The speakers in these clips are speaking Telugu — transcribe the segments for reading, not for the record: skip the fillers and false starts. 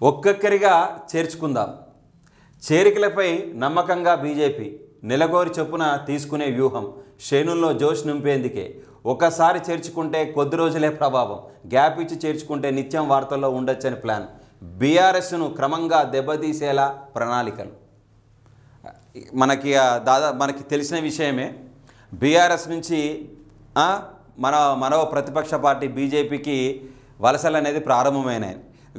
ఒక్కొక్కరిగా చేర్చుకుందాం. చేరికలపై నమ్మకంగా బీజేపీ నెలకోరి చొప్పున తీసుకునే వ్యూహం శ్రేణుల్లో జోష్ నింపేందుకే. ఒకసారి చేర్చుకుంటే కొద్ది రోజులే ప్రభావం, గ్యాప్ ఇచ్చి చేర్చుకుంటే నిత్యం వార్తల్లో ఉండొచ్చని ప్లాన్. బీఆర్ఎస్ను క్రమంగా దెబ్బతీసేలా ప్రణాళికలు. మనకి తెలిసిన విషయమే. బీఆర్ఎస్ నుంచి మరో ప్రతిపక్ష పార్టీ బీజేపీకి వలసలు అనేది ప్రారంభమైనాయి.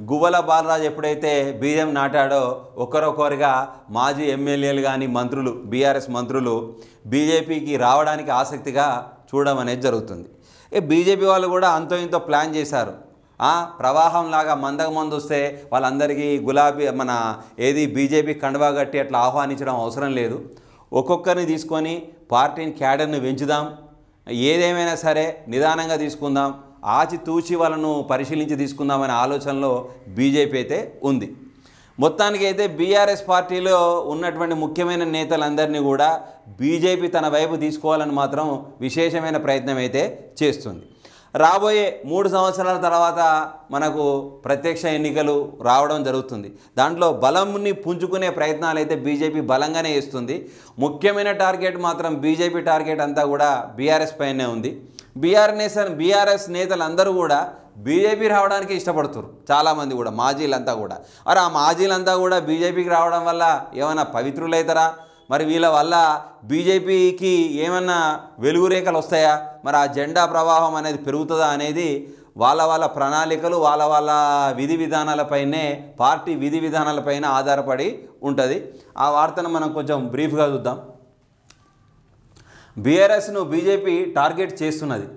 గువ్వల బాలరాజు ఎప్పుడైతే బీజం నాటాడో ఒకరొకరుగా మాజీ ఎమ్మెల్యేలు కానీ మంత్రులు, బీఆర్ఎస్ మంత్రులు బీజేపీకి రావడానికి ఆసక్తిగా చూడడం అనేది జరుగుతుంది. బీజేపీ వాళ్ళు కూడా అంతో ఇంతో ప్లాన్ చేశారు. ప్రవాహంలాగా మందకు వస్తే వాళ్ళందరికీ గులాబీ బీజేపీ కండువా కట్టి అట్లా ఆహ్వానించడం అవసరం లేదు. ఒక్కొక్కరిని తీసుకొని పార్టీని క్యాడర్ని పెంచుదాం, ఏదేమైనా సరే నిదానంగా తీసుకుందాం, ఆచితూచి వాళ్ళను పరిశీలించి తీసుకుందామనే ఆలోచనలో బీజేపీ అయితే ఉంది. మొత్తానికి అయితే బీఆర్ఎస్ పార్టీలో ఉన్నటువంటి ముఖ్యమైన నేతలందరినీ కూడా బీజేపీ తన వైపు తీసుకోవాలని మాత్రం విశేషమైన ప్రయత్నం అయితే చేస్తుంది. రాబోయే 3 సంవత్సరాల తర్వాత మనకు ప్రత్యక్ష ఎన్నికలు రావడం జరుగుతుంది. దాంట్లో బలంని పుంజుకునే ప్రయత్నాలు అయితే బీజేపీ బలంగానే చేస్తుంది. ముఖ్యమైన టార్గెట్ మాత్రం బీజేపీ టార్గెట్ అంతా కూడా బీఆర్ఎస్ పైనే ఉంది. బీఆర్ఎస్ నేతలు అందరూ కూడా బీజేపీ రావడానికి ఇష్టపడుతున్నారు. చాలామంది కూడా మాజీలంతా కూడా. మరి ఆ మాజీలంతా కూడా బీజేపీకి రావడం వల్ల ఏమైనా పవిత్రులవుతారా? మరి వీళ్ళ వల్ల బీజేపీకి ఏమన్నా వెలుగురేఖలు వస్తాయా? మరి ఆ జెండా ప్రవాహం అనేది పెరుగుతుందా అనేది వాళ్ళ ప్రణాళికలు, వాళ్ళ విధి విధానాలపైనే, పార్టీ విధి విధానాలపైన ఆధారపడి ఉంటుంది. ఆ వార్తను మనం కొంచెం బ్రీఫ్గా చూద్దాం. బీఆర్ఎస్ను బీజేపీ టార్గెట్ చేస్తున్నది.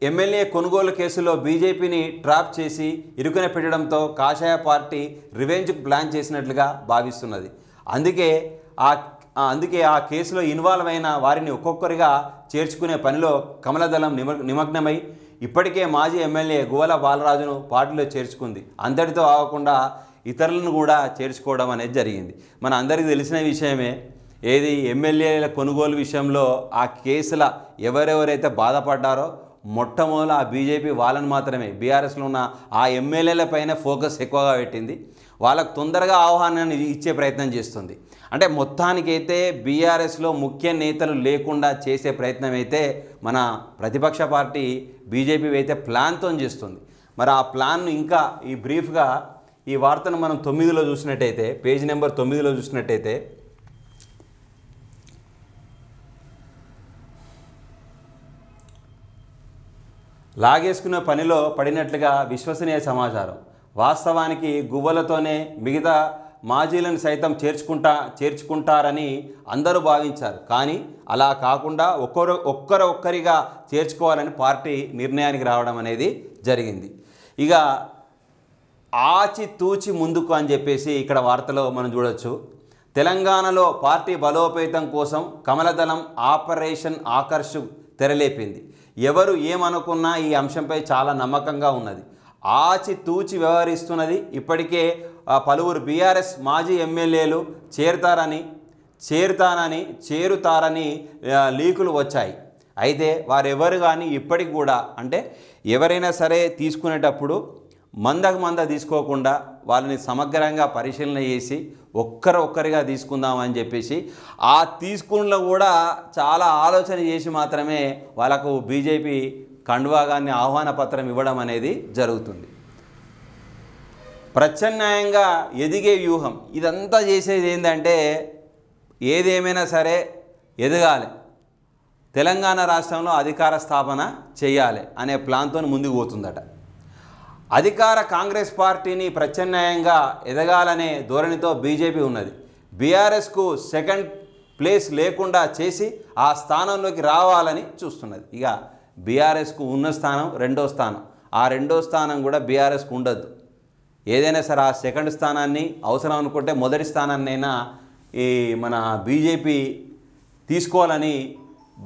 ఎమ్మెల్యే కొనుగోలు కేసులో బీజేపీని ట్రాప్ చేసి ఇరుకున పెట్టడంతో కాషాయ పార్టీ రివెంజ్కు ప్లాన్ చేసినట్లుగా భావిస్తున్నది. అందుకే ఆ కేసులో ఇన్వాల్వ్ అయిన వారిని ఒక్కొక్కరిగా చేర్చుకునే పనిలో కమలదళం నిమగ్నమై ఇప్పటికే మాజీ ఎమ్మెల్యే గువ్వల బాలరాజును పార్టీలో చేర్చుకుంది. అంతటితో ఆగకుండా ఇతరులను కూడా చేర్చుకోవడం అనేది జరిగింది. మన అందరికీ తెలిసిన విషయమే. ఎమ్మెల్యేల కొనుగోలు విషయంలో ఆ కేసుల ఎవరెవరైతే బాధపడ్డారో మొట్టమొదట ఆ బీజేపీ వాళ్ళని మాత్రమే, బీఆర్ఎస్లో ఉన్న ఆ ఎమ్మెల్యేల పైన ఫోకస్ ఎక్కువగా పెట్టింది. వాళ్ళకు తొందరగా ఆహ్వానాన్ని ఇచ్చే ప్రయత్నం చేస్తుంది. అంటే మొత్తానికైతే బీఆర్ఎస్లో ముఖ్య నేతలు లేకుండా చేసే ప్రయత్నం అయితే మన ప్రతిపక్ష పార్టీ బీజేపీ అయితే ప్లాన్తో చేస్తుంది. మరి ఆ ప్లాన్ను ఇంకా ఈ బ్రీఫ్గా ఈ వార్తను మనం 9లో చూసినట్టయితే, పేజ్ నెంబర్ 9లో చూసినట్టయితే, లాగేసుకునే పనిలో పడినట్లుగా విశ్వసనీయ సమాచారం. వాస్తవానికి గువ్వలతోనే మిగతా మాజీలను సైతం చేర్చుకుంటారని అందరూ భావించారు. కానీ అలా కాకుండా ఒక్కరిగా చేర్చుకోవాలని పార్టీ నిర్ణయానికి రావడం అనేది జరిగింది. ఇక ఆచితూచి ముందుకు అని చెప్పేసి ఇక్కడ వార్తలో మనం చూడొచ్చు. తెలంగాణలో పార్టీ బలోపేతం కోసం కమలదళం ఆపరేషన్ ఆకర్ష్ తెరలేపింది. ఎవరు ఏమనుకున్నా ఈ అంశంపై చాలా నమ్మకంగా ఉన్నది. ఆచితూచి వ్యవహరిస్తున్నది. ఇప్పటికే పలువురు బీఆర్ఎస్ మాజీ ఎమ్మెల్యేలు చేరుతారని లీకులు వచ్చాయి. అయితే వారెవరు కానీ ఇప్పటికి కూడా, అంటే ఎవరైనా సరే తీసుకునేటప్పుడు మంద తీసుకోకుండా వాళ్ళని సమగ్రంగా పరిశీలన చేసి ఒక్కరిగా తీసుకుందామని చెప్పేసి ఆ తీసుకున్న కూడా చాలా ఆలోచన చేసి మాత్రమే వాళ్ళకు బీజేపీ కండువాగాన్ని ఆహ్వాన పత్రం ఇవ్వడం అనేది జరుగుతుంది. ప్రత్యామ్నాయంగా ఎదిగే వ్యూహం ఇదంతా చేసేది ఏంటంటే, ఏదేమైనా సరే ఎదగాలి, తెలంగాణ రాష్ట్రంలో అధికార స్థాపన చేయాలి అనే ప్లాన్తో ముందుకు పోతుందట. అధికార కాంగ్రెస్ పార్టీని ప్రత్యామ్నాయంగా ఎదగాలనే ధోరణితో బీజేపీ ఉన్నది. బీఆర్ఎస్కు సెకండ్ ప్లేస్ లేకుండా చేసి ఆ స్థానంలోకి రావాలని చూస్తున్నది. ఇక బీఆర్ఎస్కు ఉన్న స్థానం రెండో స్థానం, ఆ రెండో స్థానం కూడా బీఆర్ఎస్కు ఉండద్దు. ఏదైనా సరే ఆ సెకండ్ స్థానాన్ని అవసరం అనుకుంటే మొదటి స్థానాన్నైనా మన బీజేపీ తీసుకోవాలని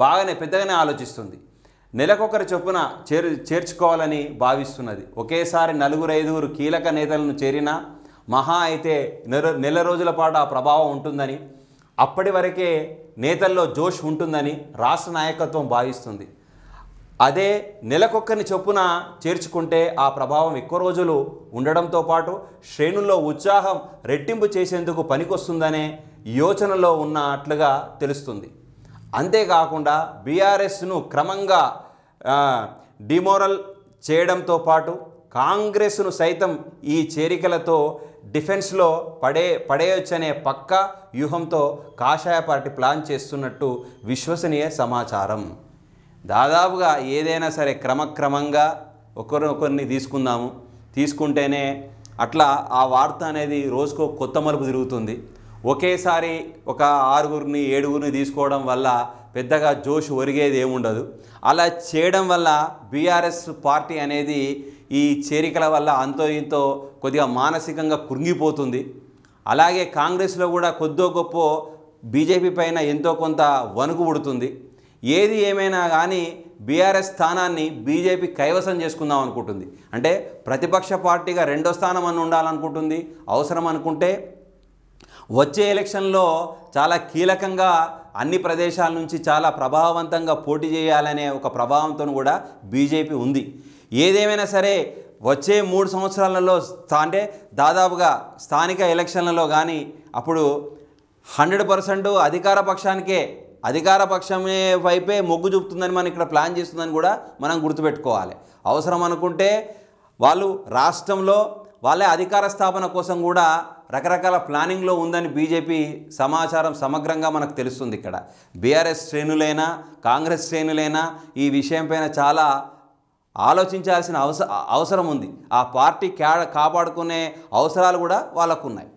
బాగానే పెద్దగానే ఆలోచిస్తుంది. నెలకొకరి చొప్పున చేర్చుకోవాలని భావిస్తున్నది. ఒకేసారి 4-5 కీలక నేతలను చేరినా మహా అయితే నెల రోజుల పాటు ఆ ప్రభావం ఉంటుందని, అప్పటి వరకే నేతల్లో జోష్ ఉంటుందని రాష్ట్ర నాయకత్వం భావిస్తుంది. అదే నెలకొక్కరిని చొప్పున చేర్చుకుంటే ఆ ప్రభావం ఎక్కువ రోజులు ఉండడంతో పాటు శ్రేణుల్లో ఉత్సాహం రెట్టింపు చేసేందుకు పనికొస్తుందనే యోచనలో ఉన్నట్లుగా తెలుస్తుంది. అంతేకాకుండా బీఆర్ఎస్ను క్రమంగా డిమోరల్ చేయడంతో పాటు కాంగ్రెస్ను సైతం ఈ చేరికలతో డిఫెన్స్లో పడేయొచ్చనే పక్కా వ్యూహంతో కాషాయ పార్టీ ప్లాన్ చేస్తున్నట్టు విశ్వసనీయ సమాచారం. దాదాపుగా ఏదైనా సరే క్రమక్రమంగా ఒకరిని తీసుకుంటేనే అట్లా ఆ వార్త అనేది రోజుకో కొత్త మలుపు తిరుగుతుంది. ఒకేసారి ఒక 6గురిని 7గురిని తీసుకోవడం వల్ల పెద్దగా జోష్ ఒరిగేది ఏముండదు. అలా చేయడం వల్ల బీఆర్ఎస్ పార్టీ అనేది ఈ చేరికల వల్ల అంతో ఇంతో కొద్దిగా మానసికంగా కృంగిపోతుంది. అలాగే కాంగ్రెస్లో కూడా కొద్దో గొప్ప బీజేపీ పైన ఎంతో కొంత వణుకు పుడుతుంది. ఏది ఏమైనా కానీ బీఆర్ఎస్ స్థానాన్ని బీజేపీ కైవసం చేసుకుందాం అనుకుంటుంది. అంటే ప్రతిపక్ష పార్టీగా 2వ స్థానం అని ఉండాలనుకుంటుంది. అవసరం అనుకుంటే వచ్చే ఎలక్షన్లో చాలా కీలకంగా అన్ని ప్రదేశాల నుంచి చాలా ప్రభావవంతంగా పోటీ చేయాలనే ఒక ప్రభావంతో కూడా బీజేపీ ఉంది. ఏదేమైనా సరే వచ్చే 3 సంవత్సరాలలో అంటే దాదాపుగా స్థానిక ఎలక్షన్లలో కానీ అప్పుడు 100% అధికార పక్షమే వైపే మొగ్గు చూపుతుందని మనం ఇక్కడ ప్లాన్ చేస్తుందని కూడా మనం గుర్తుపెట్టుకోవాలి. అవసరం అనుకుంటే వాళ్ళు రాష్ట్రంలో వాళ్ళే అధికార స్థాపన కోసం కూడా రకరకాల ప్లానింగ్లో ఉందని బీజేపీ సమాచారం సమగ్రంగా మనకు తెలుస్తుంది. ఇక్కడ బీఆర్ఎస్ శ్రేణులైనా కాంగ్రెస్ శ్రేణులైనా ఈ విషయంపైన చాలా ఆలోచించాల్సిన అవసరం ఉంది. ఆ పార్టీ కాపాడుకునే అవసరాలు కూడా వాళ్ళకు ఉన్నాయి.